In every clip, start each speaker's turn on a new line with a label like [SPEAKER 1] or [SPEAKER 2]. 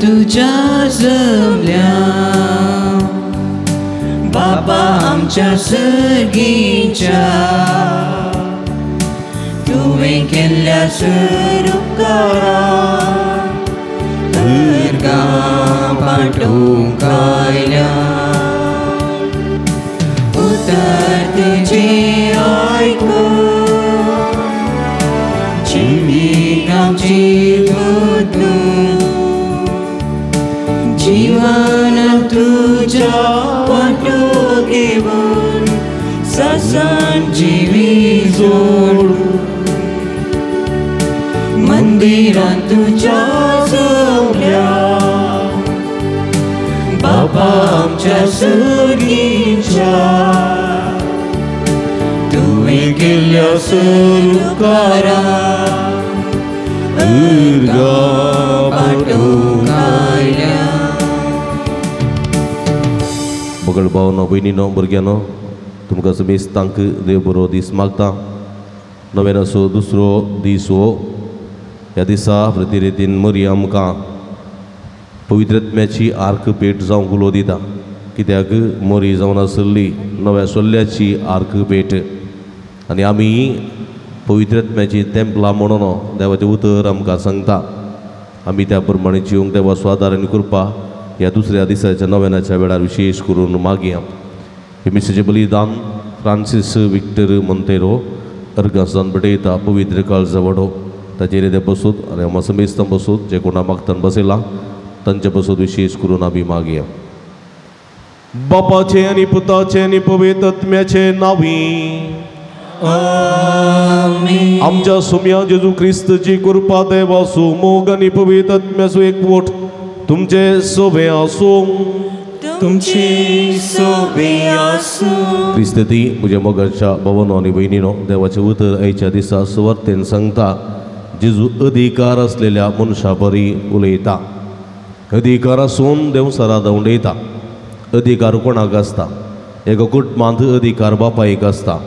[SPEAKER 1] तुझ्या जमल्या बाबा आमच्या सर्गीच्या तुवें केल्ल्या उपकारा उदरगांव पाठवूंक आयल्या उतर तुजें आयकून जिवीक आमची बदलून जीवन तुझ्या वाटो घेवन सासान जिवी जोडून मंदिरांत तुझ्या जमल्या बाबा आमच्या सर्गीच्या तुवें केल्ल्या उपकारा उदरगांव पाठवूंक आयल्या.
[SPEAKER 2] बगल भावनो भयणीनो भुरग्यानो तुमकां समेस्तांक देव बरो दीस मागता. नव्यान असो दुसरो दीस हो ह्या दिसा प्रतिरितीन मरी आमकां पवित्रत्म्याची आर्क भेट जावंक उलो दिता. कित्याक मरी जावन आसली नव्या सोल्ल्याची आर्क भेट आनी आमी पवित्रत्म्याची तेंपलां म्हणून देवाचें उतर आमकां सांगता. आमी त्या प्रमाणे जिवंक देवा स्वादार आनी कृपा ह्या दुसऱ्या दिसाच्या नव्यानाच्या वेळार विशेश करून मागया. हे मिसेचें बलिदान फ्रांसीस विक्टर मोंतेरो अर्गासान बटयता पवित्र काळजा वडो ताचेर येदे बसूत आनी आमी समेस्तां बसूत जे कोणा मागतान बसयला तांचे बसूत विशेष करून आमी मागया. बापाचे आनी पुताचे आनी पवित्र आत्म्याचे नांवी
[SPEAKER 1] आमीन.
[SPEAKER 2] आमच्या सुम्या जेजू क्रिस्तची कृपा देवासो मोग आनी पवित्र आत्म्याचो एकवट तुमचे सोबे आसूं.
[SPEAKER 1] तुमची सोबे आसूं.
[SPEAKER 2] क्रिस्ती म्हज्या मोगाच्या भवनो आनी भयणीनो देवाचें उतर आयच्या दिसा सुवातेन सांगता जेजू अधिकार आसलेल्या मनशा बरी उलयता. अधिकार आसून देव सरा दवंडयता. अधिकार कोणाक आसता? एका कुटुंबांत अधिकार बापायक आसता.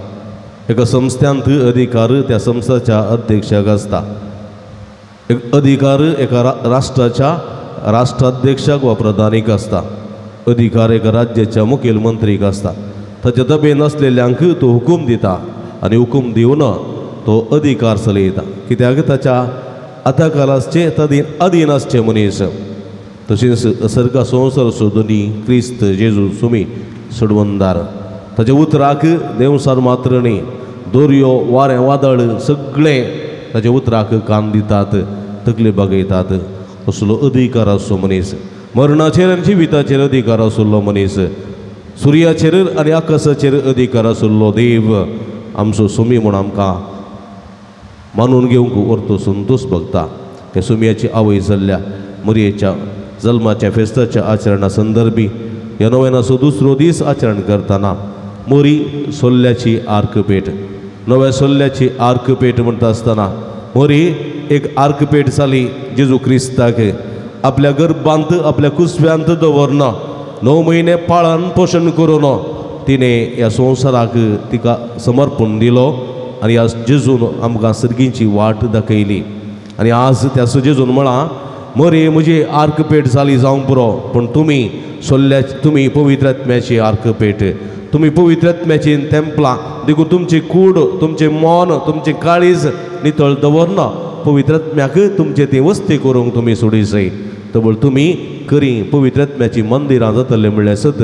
[SPEAKER 2] एका संस्थांत अधिकार त्या संस्थेच्या अध्यक्षाक आसता. एक अधिकार एका राष्ट्राच्या राष्ट्राध्यक्षाक वा प्रधानीक आसता. अधिकार एका राज्याच्या मुखेलमंत्रीक आसता. ताच्या दबेन आसलेल्यांक तो हुकूम दिता आनी हुकूम दिवन तो अधिकार चलयता. कित्याक ताच्या अधिकार आसचे अधीन आसचे मनीस. तशेंच सर्गा संवसार सोदुनी क्रिस्त जेजू सुमी सोडवंदार ताच्या उतराक देवसार मात्र न्ही दर्यो वारें वादळ सगळें ताच्या उतराक कान दितात तकले बागयतात. असलो अधिकार आसचो मनीस. मरणाचेर आनी जिविताचेर अधिकार आसलो मनीस. सुर्याचेर आनी आकाशाचेर अधिकार आसलो देव आमचो सुमी म्हूण आमकां मानून घेवंक व्हरतो संतोश भक्ता. हे सुमयाची आवय जाल्ल्या मरयेच्या जल्माच्या फेस्ताच्या आचरणा संदर्भी ह्या नव्यानाचो दुसरो दीस आचरण करतना मोरी सोल्ल्याची आर्क पेट नव्या सोल्ल्याची आर्क पेट म्हणटा आसतना मोरी एक आर्क पेट जाली जेजू क्रिस्ताक आपल्या गर्भांत आपल्या कुसव्यांत दवरन 9 म्हयने पाळन पोशण करून तिणें ह्या संवसाराक तिका समर्पण दिलो आनी ह्या जेजून आमकां सर्गीची वाट दाखयली. आनी आज त्या जेजून म्हणा मरे म्हजी आर्क पेट जाली जावंक पुरो पूण तुमी पवित्र आत्म्याची आर्क पेट तुमी पवित्र आत्म्याची तेंपलां देखून तुमची कूड तुमचें मन तुमचें काळीज नितळ दवरना पवित्र आत्म्याक तुमचे ती वस्ती करूंक तुमी सोडी जाय. तबळ तुमी करी पवित्र आत्म्याची मंदिरां जातले म्हणल्यार सत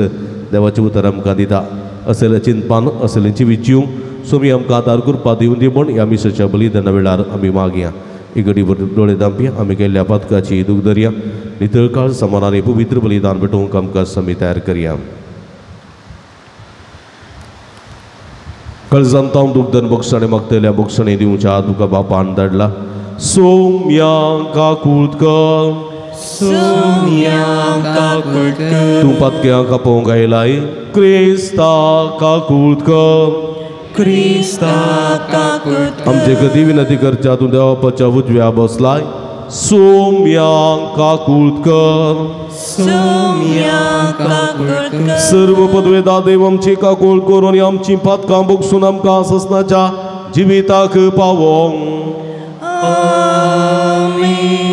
[SPEAKER 2] देवाचें उतर आमकां दिता. असलें चिंतपान असलें जिवीत जिवंक सुमी आमकां आदार कृपा दिवन दी म्हण ह्या मिसाच्या बलिदाना वेळार आमी मागया. इगडी डोळे दांपया आमी केल्ल्या पातकाची दूख धरया. नितळ काळ समानाने पवित्र बलिदान भेटोवंक आमकां समी तयार करया. काळजांत हांव दुखदन बोगसणे मागतल्या बोगसणे दिवच्या तुका बापान धाडला. सोम्या कुळकर तूं पातक्यां कापोवंक आयलाय क्रिस्ता कुळकर आमचे कधी विनंती करच्या तूं देवाच्या उजव्या बसलाय. सोम्या कुळकर सर्व पदवेदार देव आमची काकूळ करून आमची पातकां बोगसून आमकां ससनाच्या जिविताक पावोंक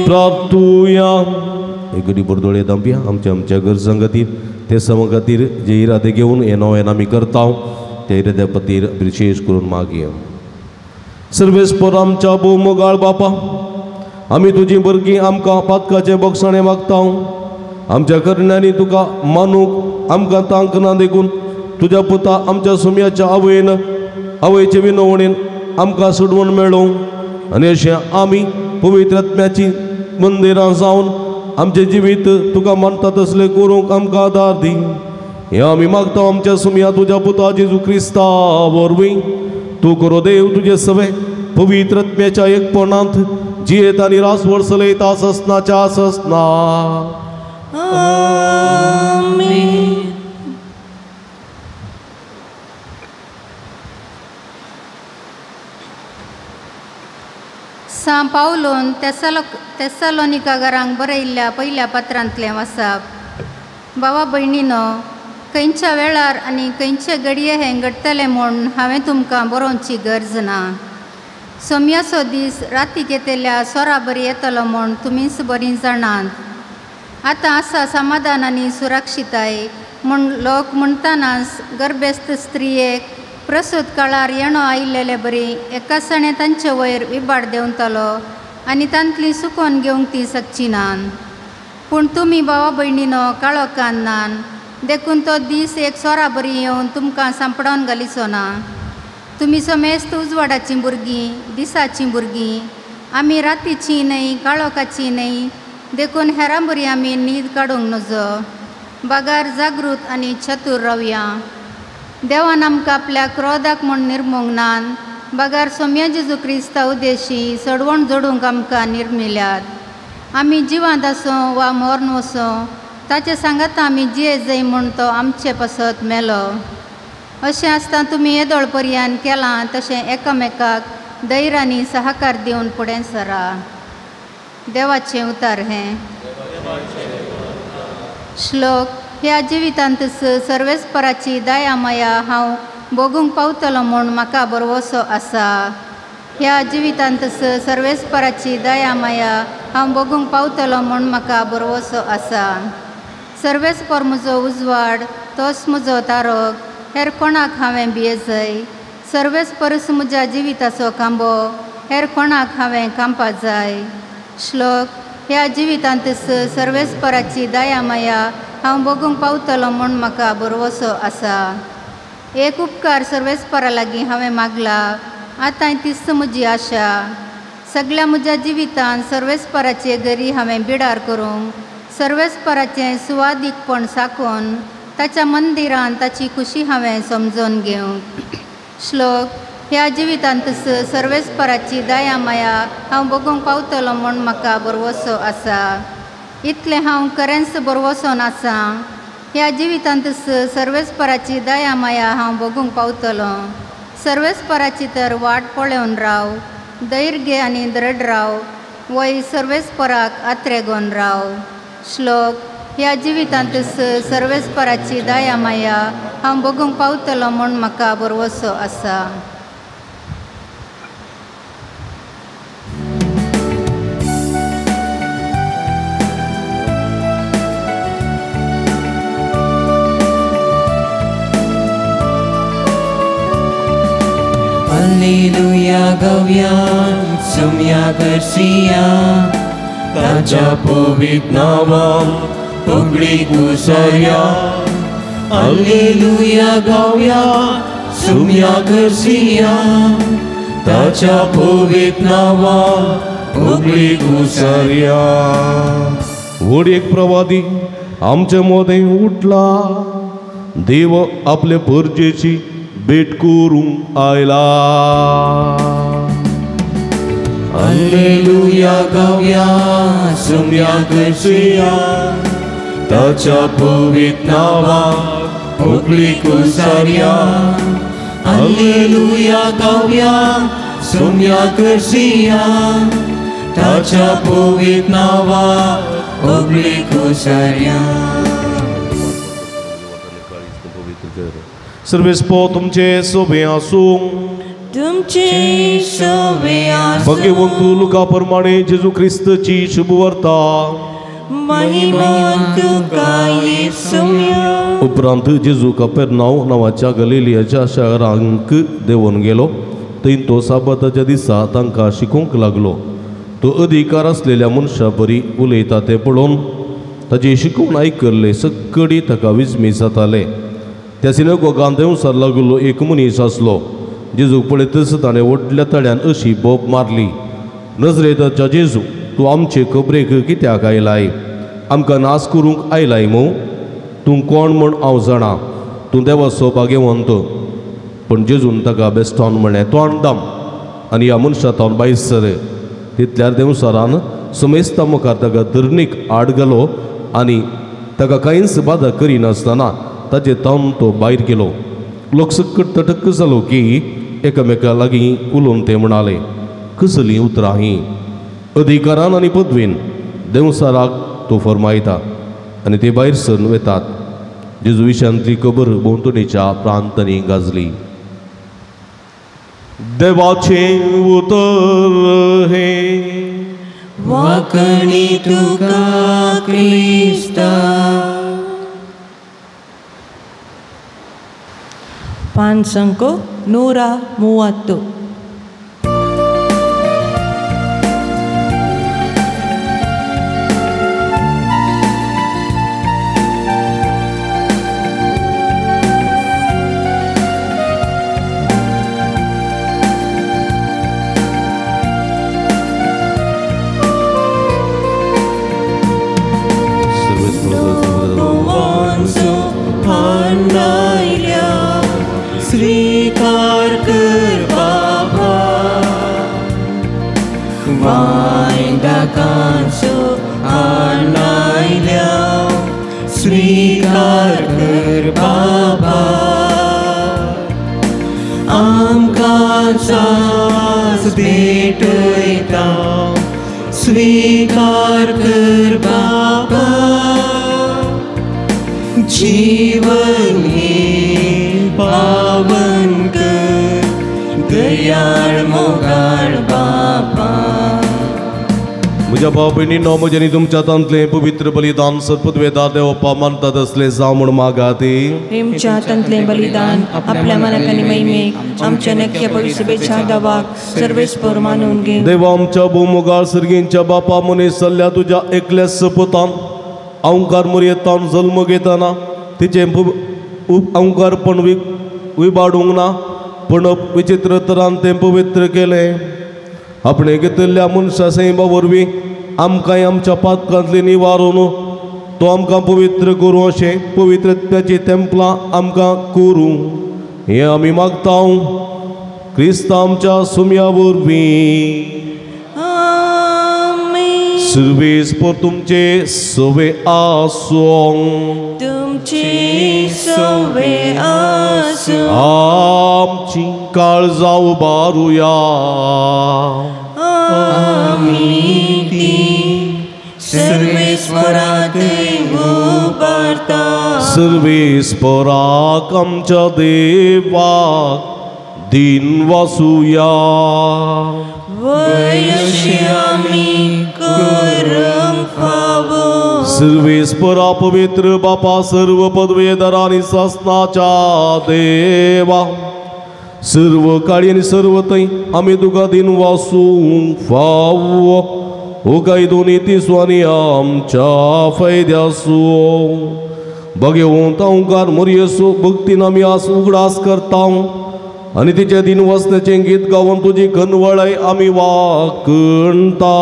[SPEAKER 2] प्रार्थुया. एक गडी बुरदोळे दांपिया आमच्या गरजां खातीर ते समा खातीर जे इरादे घेवन हे नवें आमी करता त्या इराद्या खातीर विशेष करून मागया. सर्वेस्पर आमच्या भोव मोगाळ बापा, आमी तुजी भुरगीं आमकां पातकाचें बक्षाणें मागता. आमच्या करण्यांनी तुका मानूंक आमकां तांक ना देखून तुज्या पुता आमच्या सुम्याच्या आवयचे विनवणेन आमकां सोडवण मेळो आनी अशें आमी पवित्र आत्म्याची मंदिरां जावन आमचें जिवीत तुका मानता तसलें करूंक आमकां आदार दी. हें आमी मागता आमच्या सुम्या तुज्या पुता जेजू क्रिस्ता वरवीं. तूं करो देव तुजे सवे पवित्र आत्म्याच्या एकपणांत जियेत आनी रासवड चलयता ससनाच्या ससना.
[SPEAKER 1] आमीन.
[SPEAKER 3] सा पावलोन तेसालोनिकारांक बरयल्ल्या पयल्या पत्रांतलें वाचप. बाबा भयणीनो, खंयच्या वेळार आनी खंयचे घडये हें घडटलें म्हूण हांवें तुमकां बरोवची गरज ना. सोमयाचो दीस रातीक येतेल्या सोरा बरी येतलो म्हूण तुमीच बरीं जाणात. आतां आसा समाधान आनी सुरक्षिताय म्हूण लोक म्हणटानाच गर्भेस्त स्त्रियेक प्रसूत काळार येणो आयिल्लेले बरी एकासणे तांचे वयर विबाड देंवतलो आनी तांतली सुकोवन घेवंक ती शकची नान. पूण तुमी भावा भयणीनो काळोखान नान, देखून तो दीस एक सोरा बरी येवन तुमकां सांपडोवन घालिचो ना. तुमी समेस्त उजवाडाचीं भुरगीं, दिसाचीं भुरगीं. आमी रातीचीं न्हय, काळोखाचीं न्हय, देखून हेरां बरी आमी न्हीद काडूंक नजो. बागार जागृत आनी चतूर रावया. देवान आमकां आपल्या क्रोधाक म्हूण निर्मूंक नान, बागार सोम्या जेजू क्रिस्ता उद्देशी सडवण जोडूंक आमकां निर्मिल्यात. आमी जिवांत आसूं वा मरण वसूं, ताचे सांगाता आमी जिये जय म्हूण तो आमचे पासत मेलो. अशें आसता तुमी येदोळ पर्यान केलां तशें एकामेकाक धैर्यानी सहकार दिवन फुडें सरा. देवाचें उतार हें. श्लोक. ह्या जिवितांत सर्वेस्पराची दया माया हांव भोगूंक पावतलो म्हूण म्हाका बरवसो आसा. ह्या जिवितांत सर्वेस्पराची दया माया हांव भोगूंक पावतलो म्हूण म्हाका बरवसो आसा. सर्वेस्पर म्हजो उजवाड, तोच म्हजो तारक, हेर कोणाक हांवें भियेजय. सर्वेस्परस म्हज्या जिविताचो खांबो, हेर कोणाक हांवें कांपा जाय. श्लोक. ह्या जिवितांत सर्वेस्पराची दया माया हांव भोगूंक पावतलो म्हूण म्हाका बरवसो आसा. एक उपकार सर्वेस्परा लागीं हांवें मागला, आतां तीच म्हजी आशा. सगळ्या म्हज्या जिवितांत सर्वेस्पराचे घरी हांवें बिडार करूंक, सर्वेस्पराचें सुवादीकपण साकोवन ताच्या मंदिरांत ताची खुशी हांवें समजून घेवंक. श्लोक. ह्या जिवितांत सर्वेस्पराची दया माया हांव भोगूंक पावतलो म्हूण म्हाका बरवसो आसा. इतलें हांव खरेंच बरवसोन आसा. ह्या जिवितांत सर्वेस्पराची दया माया हांव भोगूंक पावतलो. सर्वेस्पराची तर वाट पळोवन राव, धैर्य घे आनी दृढ राव, वय सर्वेस्पराक आत्रेगोन राव. श्लोक. ह्या जिवितांत सर्वेस्पराची दया माया हांव भोगूंक पावतलो म्हूण म्हाका बरवसो आसा.
[SPEAKER 1] Alleluia गाऊया सोम्या गर्सिया, ताच्या पवित्र नावान उगडी घुसया. Alleluia गाऊया सोम्या गर्सिया, ताच्या पवित्र नावान उगडी घुसया.
[SPEAKER 2] व्हड एक प्रवादी आमचे मोदें उठला, देव आपले परजेची भेट करूंक आयला.
[SPEAKER 1] Alleluia गाऊया सोम्या गर्सिया, ताच्या पवित्र नावान उगडी घुसया. Alleluia गाऊया सोम्या गर्सिया, ताच्या पवित्र नावान उगडी घुसया.
[SPEAKER 2] सर्वेस्पो तुमचे सोबे आसूं.
[SPEAKER 1] तुमचे सोबे आसूं.
[SPEAKER 2] भगवंत लुका प्रमाणे जेजू ख्रिस्तची शुभ वार्ता
[SPEAKER 1] महिमा तुका येसुया.
[SPEAKER 2] उपरांत जेजू कपेरनाव नांवाच्या गलिलियाच्या शारांक देंवन गेलो. थंय तो साबाताच्या दिसा तांकां शिकोवंक लागलो. तो अधिकार आसलेल्या मनशा बरी उलयता तें पळोवन ताचे शिकवण आयकल्ले सगळी ताका विस्मीत जाताले. त्या सिनेगोगांत देंवचार लागलो एक मनीस आसलो. जेजूक पळयतच ताणें व्हडल्या तळ्यान अशी बोब मारली, नजरेताच्या जेजू, तूं आमचे खबरेक कित्याक आयलाय? आमकां नाश करूंक आयलाय मू? तूं कोण म्हूण हांव जाणा, तूं देवाचो भाग्यवंत. पण जेजून ताका बेस्तावन म्हळें, तोंड दाम आनी ह्या मनशांतावन भायर सर. तितल्यार देंवसारान समेस्ता मुखार ताका धरणीक आड घालो आनी ताका कांयच बाधा करिनासतना ताचे तावन तो भायर गेलो. लोक सकट तटक जालो की एकामेका लागीं उलोवन ते म्हणाले, कसलीं उतरां हीं? अधिकारान आनी पदवेन देंवसाराक तो फरमायता आनी ते भायर सरून वेतात. जेजू विशयांतली खबर भोंवतणीच्या प्रांतांनी गाजली. देवाचे उतर हे
[SPEAKER 1] वाकणी तुका क्रिस्ता.
[SPEAKER 4] पान संको 130.
[SPEAKER 1] स्वीकार कर बाबा, वायंदाकांचो आनायल्या. स्वीकार कर बाबा, आमकां सास भेटयता. स्वीकार कर बाबा, जीवन हे पावन कर, दयाळ मोगाळ बाबा.
[SPEAKER 2] म्हज्या भाव भयणींनो, म्हज्यानी तुमच्या हातांतलें पवित्र बलिदान सत्पदवेदार देवपा मानतात असलें जावं म्हूण मागाती.
[SPEAKER 4] आमच्या हातांतलें बलिदान आपल्या मनाक आनी महिमेक आमच्या नक्की पवित्रसभेच्या दावाक सर्वेस्पर मानून घे.
[SPEAKER 2] देवा, आमच्या भोवमुगाळ सर्गींच्या बापा मनीस जाल्ल्या तुज्या एकल्या सपुतान अवंकार मर्यादान जल्म घेतना तिचे अवंकारपण विबाडूंक ना, पण विचित्र तरान तें पवित्र केलें. आपणे घेतिल्ल्या मनशा सैमा वरवीं आमकांय आमच्या पातकांतली निवारून तो आमकां पवित्र करूं, अशें पवित्रत्वाची तेंपलां आमकां करूं हें आमी मागता. क्रिस्त आमच्या सुम्या वरवीं. सर्वेस्पर तुमचे सवे आसूं.
[SPEAKER 4] तुमची सवे आसूं.
[SPEAKER 2] आमची काळजां उबारुया.
[SPEAKER 1] आमी ती सर्वेस्पराक उबारता.
[SPEAKER 2] सर्वेस्पराक आमच्या देवाक दिन वासुया.
[SPEAKER 1] वयशी आमी करंक फावो.
[SPEAKER 2] सर्वेस्परा पवित्र बापा, सर्व पदवेदार आनी शासनाच्या देवा, सर्व काळी आनी सर्व थंय आमी तुका दिन वासूंक फावो. हो काय दोनी तिसवांनी आमच्या फायद्यासो. भगवंत ओंकार मर्येसो भक्तीन आमी आस उगडास करता आनी तिचे दिन वसण्याचें गीत गावन तुजी कनवळाय आमी वाकणता.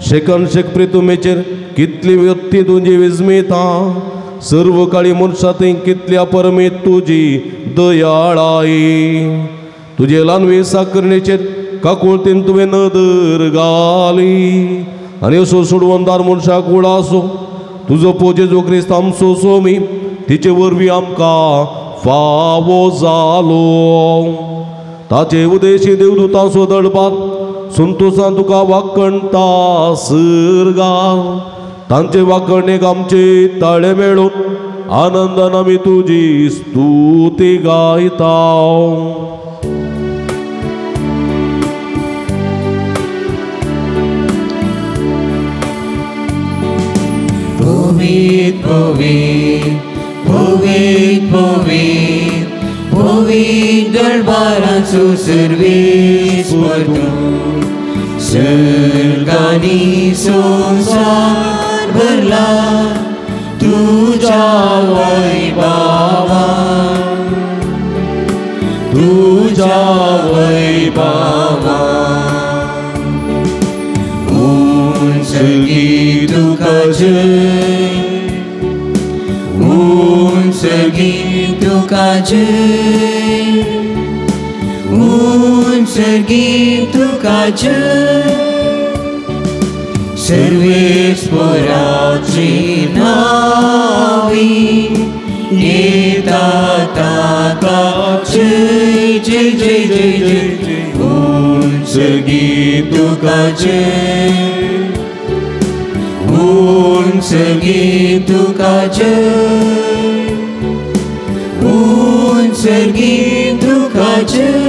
[SPEAKER 2] शेकन शेक प्रितुमेचेर कितली व्यक्ती तुजी विस्मिता. सर्व काळी मनशां थंय कितल्या परमेत तुजी दयाळाई. तुजे ल्हानवे साकरणेचेर काकुळतीन तुवें नदर घाली आनी असो सोडवंदार मनशाक उडासो. तुजो पो जेजू क्रिस्त आमचो सोमी, तिचे वरवीं आमकां फावो जालो. ताचे उदेशी देवदूतांचो दळपात संतोषान तुका वाकणटा सरगार. तांचे वाकणेक आमचे ताळे मेळून आनंदान आमी तुजी स्तुती गायता.
[SPEAKER 1] पवित्र दरबाराचो सर्वेस्वर तूं सर्गानी संसार भरला तुझ्या वैभवान उंचगी तुका जय उंचगी तुका जय उंचगी तुका जय सर्वेस्वराची नावी येता ताका जय जय जय जय जय उंचगी तुका जय उंचगी तुका जय उंचगी तुका जय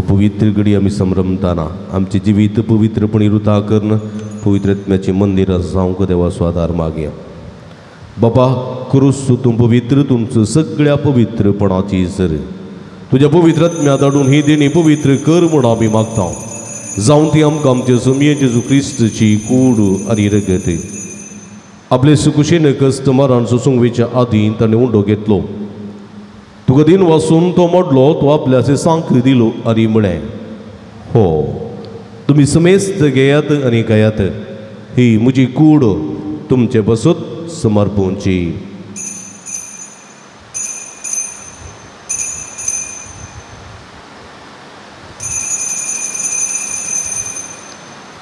[SPEAKER 2] पवित्र घडी आमी संभ्रमताना आमचे जिवीत पवित्रपणी रुता करून पवित्रत्म्याचे मंदिर जावंक देवा स्वादार मागया बापा क्रूस तूं पवित्र तुमचं सगळ्या पवित्रपणाची सर तुझ्या पवित्रत्म्या धाडून ही देणी पवित्र कर म्हूण आमी मागता जावं ती आमकां आमचे सुमये जेजू क्रिस्तची कूड आनी रगत आपले सुकुशेन कस्टमरान सुसुंगवेच्या आदीं ताणें उंडो घेतलो तुका दिन वचून तो मोडलो तो आपल्याचे सांक दिलो आनी म्हळें हो तुमी समेस्त घेयात आनी खायात ही म्हजी कूड तुमचे बसत समर्पूंची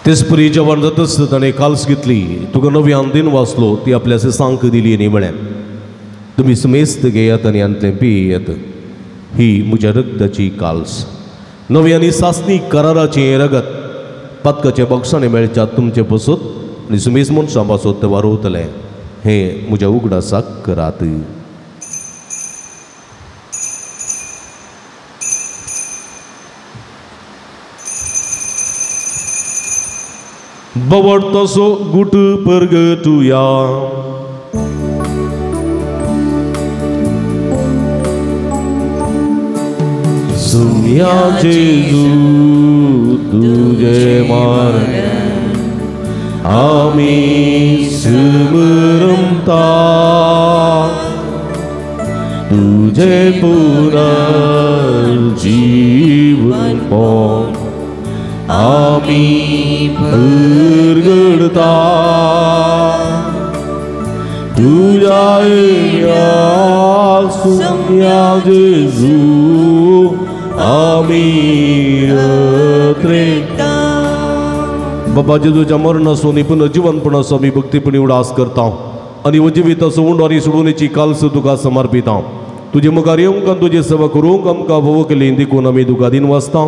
[SPEAKER 2] तेच परी जेवण जातच ताणें काल्स घेतली तुका नव्यान दिन वाचलो ती आपल्याचे सांक दिली आनी म्हळें तुमी समेस्त घेयात आनी आंतलें पियेयात ही म्हज्या रगताची काल्स नव्यानी सासणी कराराचें रगत पदकाचे बॉक्सांनी मेळच्यात तुमचे बसत आनी सुमेज मनशां बसत वारोवतले हें म्हज्या उगडासाक करात बवड तसो गुट परगटुया सुम्या जेजू तुझे मारण आमी समरमता तुझे पुनर्जीवन पळोवन आमी परगडता तुझ्या सुम्या जेजू आमी अत्रेता बाबा जेजूच्या मरणासो पुनर्जीवनपणासो आमी भक्तीपणी उडास करता आनी जिविताचो उंडो सोडूनेची काल्स तुका समर्पिता तुजे मुखार येवंक तुजी सेवा करूंक आमकां भोव केली देखून आमी तुका दिन वाचता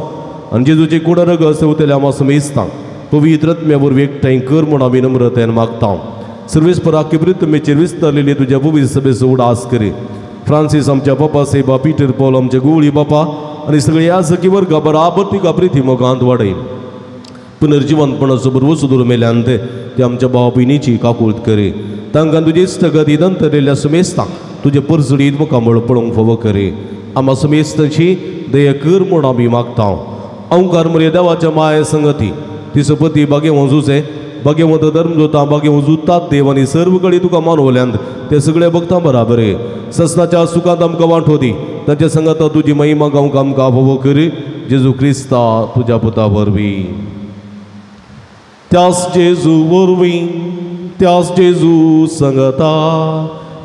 [SPEAKER 2] आनी जेजूचे कुडरग सेवतले आमी समेजता पवित्रत्म्या वरवीं एकठांय कर म्हूण आमी नम्रतेन मागता सर्वेस्परा किबरीतमेचेर विस्तारलेली तुज्या पवित्र सभेचो उडास करे फ्रांसीस आमच्या बापा सेबा पिटर पॉल आमचे गुवळी बापा आनी सगळे ह्या सखी वर्गा बराबर तिका प्रिती मोगांत वाडय पुनर्जीवनपणाचो बरोबर सुदूर मेल्यान ते आमच्या भाव भयणीची काकूळट करे तांकां तुजी इश्टगत इदंतरिल्ल्या समेस्तांक तुजे परसडीत मुखार पळोवंक फावो करे आम्हा समेस्ताची दया कर म्हूण आमी मागता अवकार मरे देवाच्या माये संगती तिसपती बागे वजूचे बागे वत धर्म जोता बागे वजूतात देव आनी सर्व कडेन तुका मानवल्यांत ते सगळे भक्तां बराबर ससनाच्या सुखांत आमकां वांटो दी ताच्या संगत तुजी महिमा गावंक आमकां फावो कर जेजू क्रिस्ता तुज्या पुता वरवीं त्याच जेजू वरवीं त्याच जेजू संगता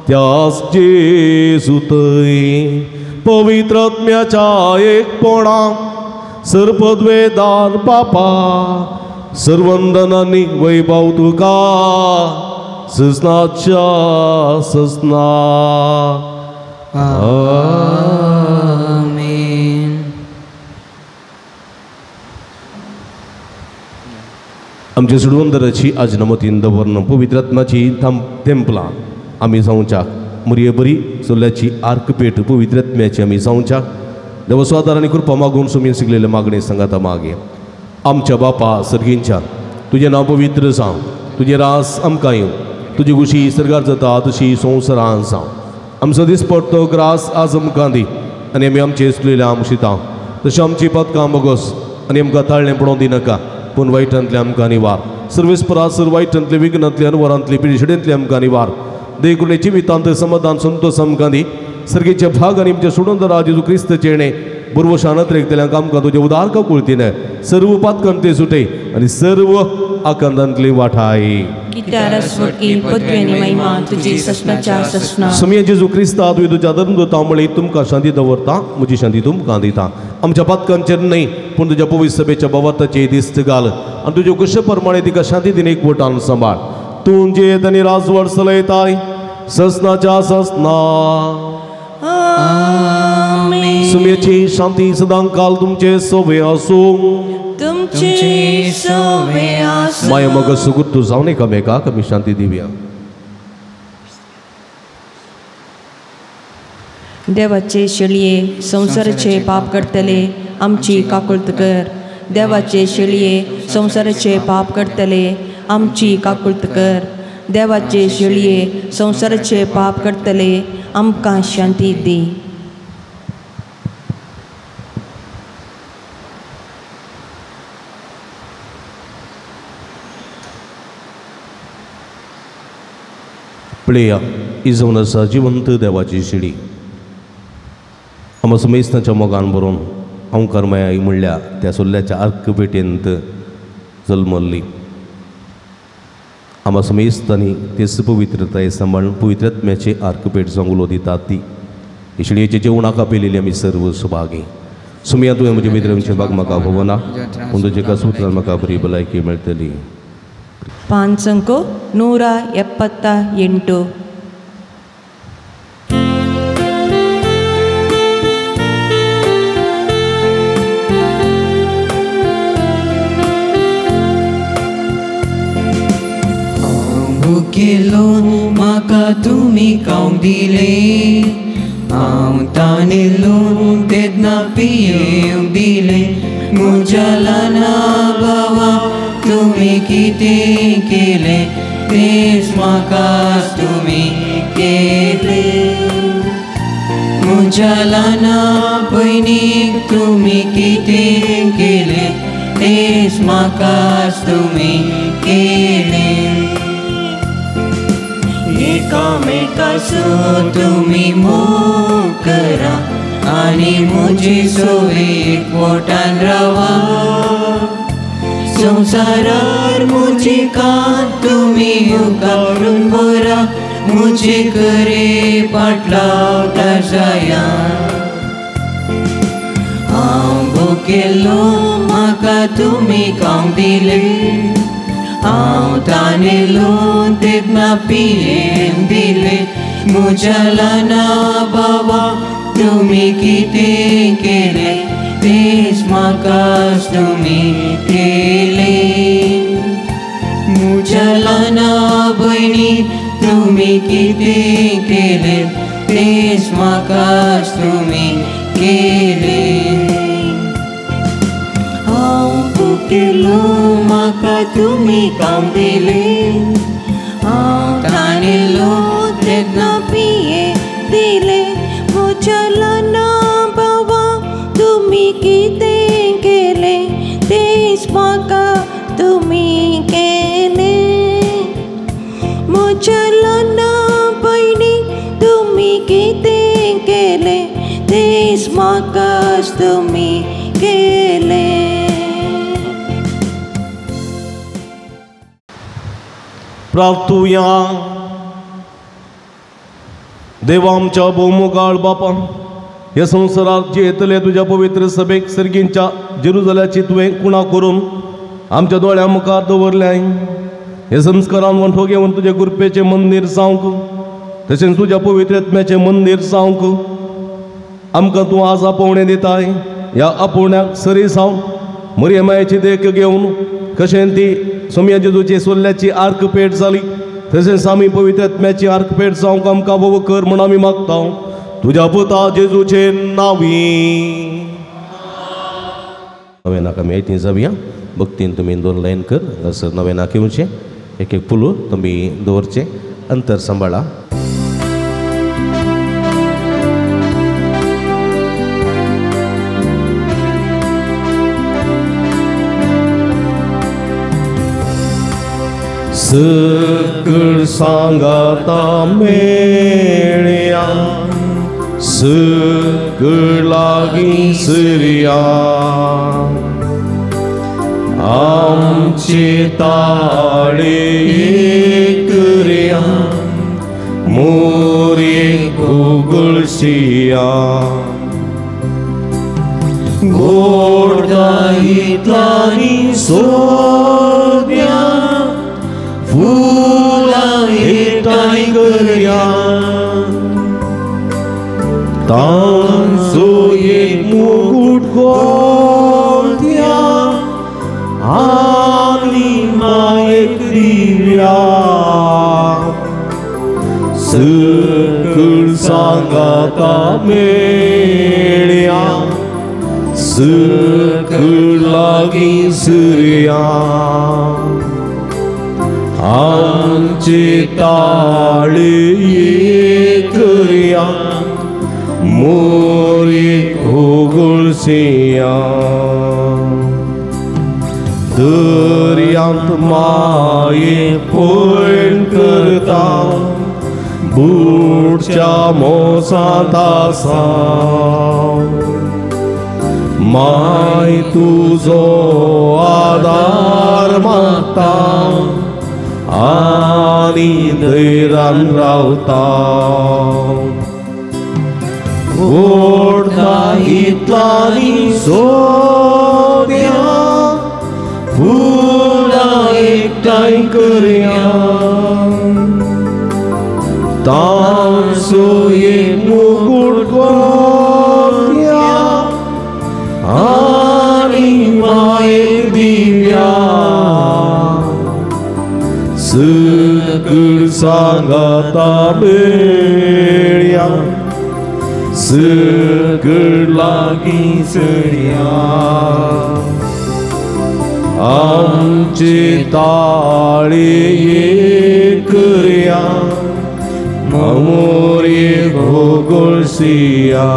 [SPEAKER 2] त्याच जेजू थंय पवित्रत्म्याच्या एकपणाक सर्पद्वेदान पापा सर्वंदनांनी वैभव तुका ससनाच्या ससना
[SPEAKER 1] आमेन.
[SPEAKER 2] आमच्या सुडवंदराची आज नमतीन दवरन पवित्रात्म्याची तेंपलां आमी जावच्याक मरिये बरी चोल्याची आर्कपेट पवित्रात्म्याची आमी जावच्याक देवस्वादार आनी कृपा मागून सुमीन शिकलेले मागणे सांगाता मागे आमच्या बापा सर्गींच्या तुझे नाव पवित्र जावं तुझे रास आमकां येवं तुजी कुशी सर्गार जाता तशी संवसारांत जावं आमचो दिसपट्टो ग्रास आज आमकां दी आनी आमी आमचे इसलेल्या आमशिता तशें आमची पदकां बोगोस आनी आमकां ताळ्ळें पडोवंक दिनाका पूण वायटांतले आमकां निवार सर्वेस्परा सर वायटांतले विघ्नांतले वरांतले पिडिशडेंतले आमकां निवार देवकुणे जिवितांत समाधान संतोष आमकां दी सर्गेचे भाग आनी आमचे सोडून दरा जेजू क्रिस्त चेणे बुरवो शानत रेखतल्यांक आमकां तुजे उदार कुळतीन सर्व पातकांत सुटे आनी सर्व आकांतांतली वाठाय समया जेजू क्रिस्ता तुवें तुज्या धर्म तांबळी तुमकां शांती दवरता म्हजी शांती तुमकां दिता आमच्या पातकांचेर न्हय पूण तुज्या पवित्र सभेच्या भवार्थाचे दिस्त घाल आनी तुज्या कुशे प्रमाणे तिका शांती दिन एकवटान सांबाळ तूं जेत आनी राजवट चलयताय ससनाच्या ससना सुमेची शांती सदां काल तुमचे सोबे आसूं माया मग सुगुट तू जाऊन एकामेकाक आमी शांती दिवया
[SPEAKER 4] देवाचे शेळये संसाराचे पाप करतले आमची काकुळत कर देवाचे शेळये संसाराचे पाप करतले आमची काकुळत कर देवाचे शेळये संसाराचे पाप करतले आमकां शांती दी
[SPEAKER 2] प्लेया इजवून आसा जिवंत देवाची शिडी आमचो मेस्ताच्या मोगान बरोवन हांव कर्मयाई म्हणल्या त्या सोल्ल्याच्या आर्क पेटयेंत जल्मल्ली आमचो मेस्त आनी तेच पवित्रताय सांबाळून पवित्रत्म्याचे आर्क पेट जावंक उलो दितात ती ही शिडयेचे जेवणाक आपयलेली आमी सर्व सुभागी सुमया तुवें म्हजे मित्रांचे भाग म्हाका भोवना पूण तुजे कसुत्रान म्हाका बरी भलायकी मेळटली
[SPEAKER 4] पांचंको 178
[SPEAKER 1] भुकेलो म्हाका तुमी खावंक दिले हांव ताणिल्लो तेन्ना पियेवंक दिले म्हज्या ल्हाना भावा तुमी कितें केलें तेच म्हाकाच तुमी केलें म्हज्या ल्हाना भयणीक तुमी कितें केलें तेच म्हाकाच तुमी केलें एकामेकाचो तुमी मोग करा आनी म्हजी सोय एकवटान रावा संसारार मुझे कान तुमी उकारून बोरा मुझे करे पाटलाव जाया हांव भुकेलो म्हाका तुमी खावंक दिले हांव ताणिल्लो तेन्ना पियेवंक दिले म्हज्या ल्हाना भावा तुमी कितें केलें तेच म्हाकाच तुमी केलें म्हज्या ल्हाना भयणी तुमी कितें केलें तेच म्हाकाच तुमी केलें हांव भुकेलो म्हाका तुमी खावंक दिलें हांव ताणिल्लो तेन्ना पियेवंक दिलें म्हज्या ल्हाना तुमी कितें केलें तेच म्हाका तुमी केलें म्हज्या ल्हाना भयणी तुमी कितें केलें तेच म्हाकाच तुमी केलें
[SPEAKER 2] प्रार्थुया देवा आमच्या भोवमुखार बापा ह्या संवसारात जे येतले तुझ्या पवित्र सभेक सर्गींच्या जेरुजल्याची तुवें कुणा करून आमच्या दोळ्या मुखार दवरल्याय हे संस्कारान वंठो घेवन तुझे गुरपेचे मंदिर जावंक तशेंच तुझ्या पवित्रत्म्याचे मंदिर जावंक आमकां तूं आज आपोवणें दिताय ह्या आपोवण्याक सरी सावन मरियमायेची देख घेवन कशें ती सोम्या जेजूचे सोल्ल्याची आर्क पेट जाली तशेंच आमी पवित्रत्म्याची आर्क पेट जावंक आमकां बोव कर म्हूण आमी मागता तुझ्या पुता जेजूचे नावी नवे नाका मेळटी जावया भक्तीन तुमी 2 लायन कर सर नवे नाक येवचे एक एक पुलू तुम्ही दवरचे अंतर सांबाळा. सकळ सांगाता मेळया सकळ लागीं सरया आमचे ताळे करया मोरे गोगळशिया गोडदाईतलानी सोद्या फुला एकठांय करया तांचो एक मुकुट घालया आनी मायेक दिव्या सकळ सांगाता मेळया सकळ लागीं सरया आमचे ताळे करया मोरे गोगळशिया दर्यांत माये पळण करता बुडच्या मोसांत आसा माय तुजो आदार मागता आनी धैर्यान रावता गोडदाईतलानी सोद्या फुलां एकठांय करया तांचो एक मुकुट घालया आनी मायेक दिव्या सकळ सांगाता मेळया सकळ लागीं सरया आमचे ताळे करया मोरे गोगळशिया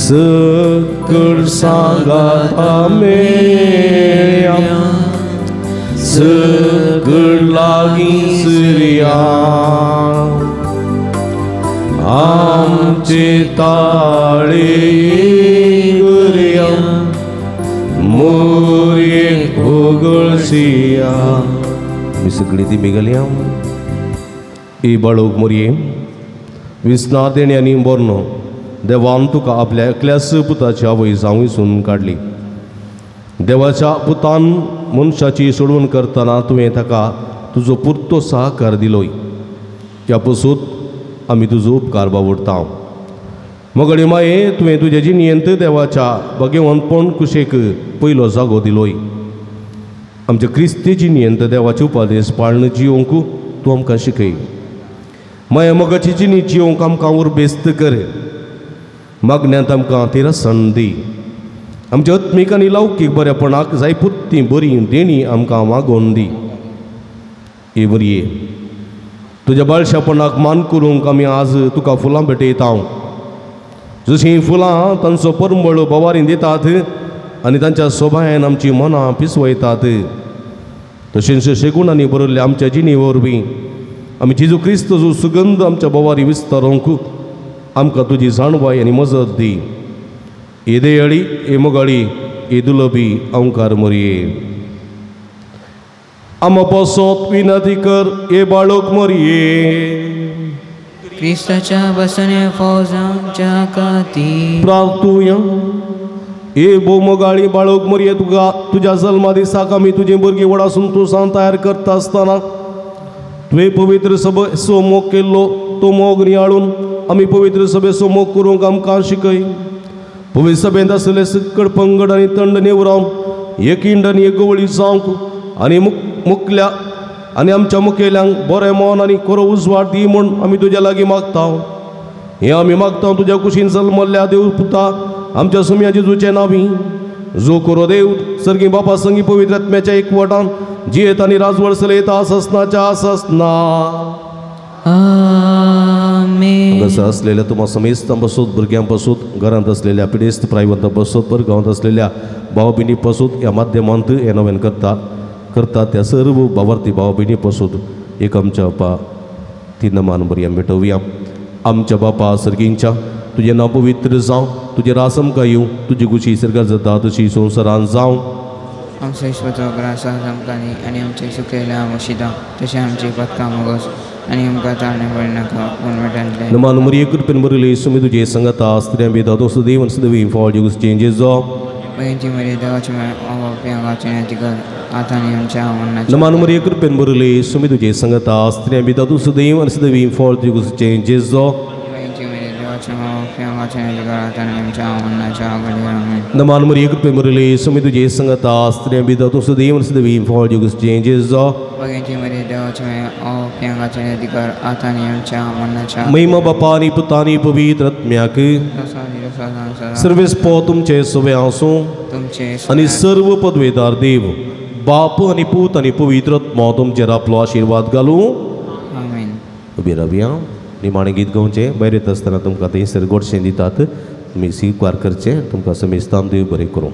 [SPEAKER 2] सकळ सांगाता मेळया सकळ लागीं सरया आमचे ताळे करया मोरे गोगळशिया. मी सगळी ती मेगल्या ही बाळोक मोरये विस्ना देण्यानी बरनो देवान तुका आपल्या एकल्याच पुताची आवय जावई सून काडली. देवाच्या पुतान मनशाची सोडवण करतना तुवें ताका तुजो पुरतो सहकार दिलोय. त्या पसून आमी तुजो उपकार बावडटा. मोगडे माये तुवें तुज्या जिणयेंत देवाच्या भगेवंतपण कुशेक पयलो जागो दिलोय. आमच्या क्रिस्ती जिणयेंत देवाचे उपादेश पाळण जियोंक तूं आमकां शिकय. माया मोगाची जिणी जियोंक आमकां उर्बेस्त कर. मागण्यांत आमकां तिरसन दी. आमच्या आत्मीक आनी लौकीक बरेपणाक जाय पुत्ती बरी देणी आमकां मागोवन दी. हे बरये तुज्या बाळशापणाक मान करूंक आमी आज तुका फुलां भेटयता. जशीं फुलां तांचो परमळ बोवारीन दितात आनी तांच्या सोबायेन आमची मनां पिसवयतात तशेंच शेगुणांनी बरयल्ल्या आमच्या जिणी वरवीं आमी जेजू क्रिस्तचो सुगंध आमच्या बोवारी विस्तारूंक आमकां तुजी जाणवाय आनी मजत दी. हे दयाळी हे मोगाळी हे दुलबी ओंकार मोरये. आम पासत विनंती कर हे बाळोक मोरये.
[SPEAKER 5] क्रिस्ताच्या बसने फौजांच्या खातीर
[SPEAKER 2] प्रार्थुया. हे मोगाळी बाळोक मोरये तुका तुज्या जल्मा दिसाक आमी तुजे भुरगीं वडासून तुसां तयार करता आसतना तुवें पवित्र सभेचो मोग केल्लो तो मोग नियाळून आमी पवित्र सभेचो मोग करूंक आमकां शिकय. पवित्र सभेंत आसले सकळ पंगड आनी तंड निवरावन एकिंड आनी एक गवळी जावंक आनी मुखल्या आनी आमच्या मुखेल्यांक बरें मन आनी खरो उजवाड दी म्हूण आमी तुज्या लागीं मागता. हें आमी मागता तुज्या कुशीन जल्मल्ल्या देव पुता आमच्या सुम्या जेजूचे नांवी जो करो देव सर्गी बापा संगी पवित्र आत्म्याच्या एकवटान जियेत आनी राजवडसले ससनाच्या ससना
[SPEAKER 5] आमेन.
[SPEAKER 2] हांगासर असलेल्या तुम्हा समेस्त बसोत भुरग्यां बसोत घरांत असलेल्या पिडेस्त प्रायवंत बसोत पर गांवांत असलेल्या भाव भयणी बसोत ह्या माध्यमांत हे नवें करता त्या सर्व भावार्थी भाव भयणी बसोत एक आमच्या बापा ती नमान बरी मिटोवया. आमच्या बापा सर्गींच्या तुझे नांव पवित्र जावं तुझे रास आमकां येवं तुजी कुशी सर्गार जाता तशी संवसारांत जावं.
[SPEAKER 5] आमचो इश्वतो ग्रास आमकां न्ही आनी आमचे सुकलेल्या मशिदा तशें आमची पदकां मोगोस आनी आमकां ताळणे पडनाका पूण मेळटले.
[SPEAKER 2] नमान मरी कृपेन बरयले सुमी तुजे संगता स्त्रियां बेदा दोस्त देवन सदवी फॉल जुगस चेंजेस जो
[SPEAKER 5] पयलींची मरी देवाची प्रियांगाचे तिकर आतांनी आमच्या मरणाच्या.
[SPEAKER 2] नमान मरी कृपेन बरयले सुमी तुजे संगता स्त्रियां बेदा दोस्त देवन सदवी फॉल जुगस चेंजेस जो
[SPEAKER 5] पयलींची मरी देवाची प्रियांगाचे तिकर आतांनी आमच्या मरणाच्या घडये.
[SPEAKER 2] नमान मरी कृपेन बरयले सुमी तुजे संगता स्त्रियां बेदा दोस्त देवन सदवी फॉल जुगस चेंजेस जो
[SPEAKER 5] पयलींची मरी देवाची प्रियांगाचे तिकर आतांनी आमच्या मरणाच्या.
[SPEAKER 2] महिमा बापा आनी पुता आनी पवित्र आत्म्याक सर्वेस पो तुमचे सवे आसूं
[SPEAKER 5] तुमचे
[SPEAKER 2] आनी सर्व पदवेदार देव बाप आनी पूत आनी पवित्र आत्मा तुमचेर आपलो आशिर्वाद घालूं.
[SPEAKER 5] आमेन.
[SPEAKER 2] उबे रावया. निमाणें गीत गावचें भायर येता आसतना तुमकां थंयसर गोडशें दितात तुमी स्वीकार करचें तुमकां समेस्तान देव बरें करूं.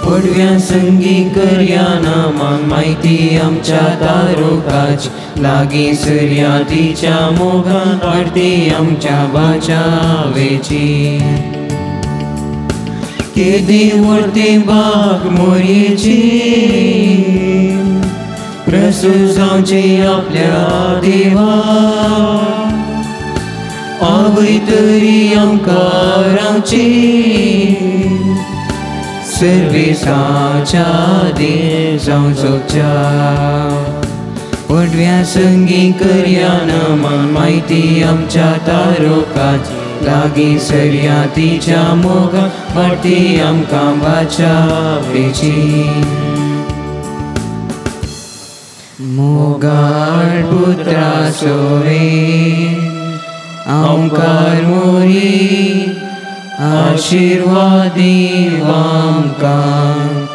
[SPEAKER 5] पडव्या संगी करया नामान माहिती आमच्या तारुकाची लागी सर्या तिच्या मोगान वाढती आमच्या बाचावेची. केदी वरती बाग मोरयेची प्रसूत जावची आपल्या देवा आवय तरी आमकां रावची सर्वेसाच्या देव जावं सोच्या. पडव्या संगी करया नामान माहिती आमच्या तारुकाची लागी सर्या तिच्या मोगा वाडती आमकां बाचावेची. मोगाळ पुत्रा सोवे आमकां मोरी आशीर्वादी आमकां.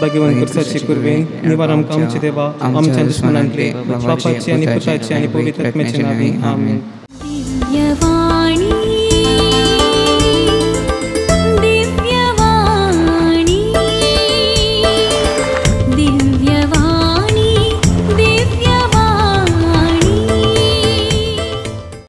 [SPEAKER 6] भाग्यवान करसाची कुरवेन निवार आमकां आमचे देवा आमच्या दुश्मनांतले पापाची आनी पुताची आनी पवित्र आत्म्याचे नांवे आमेन.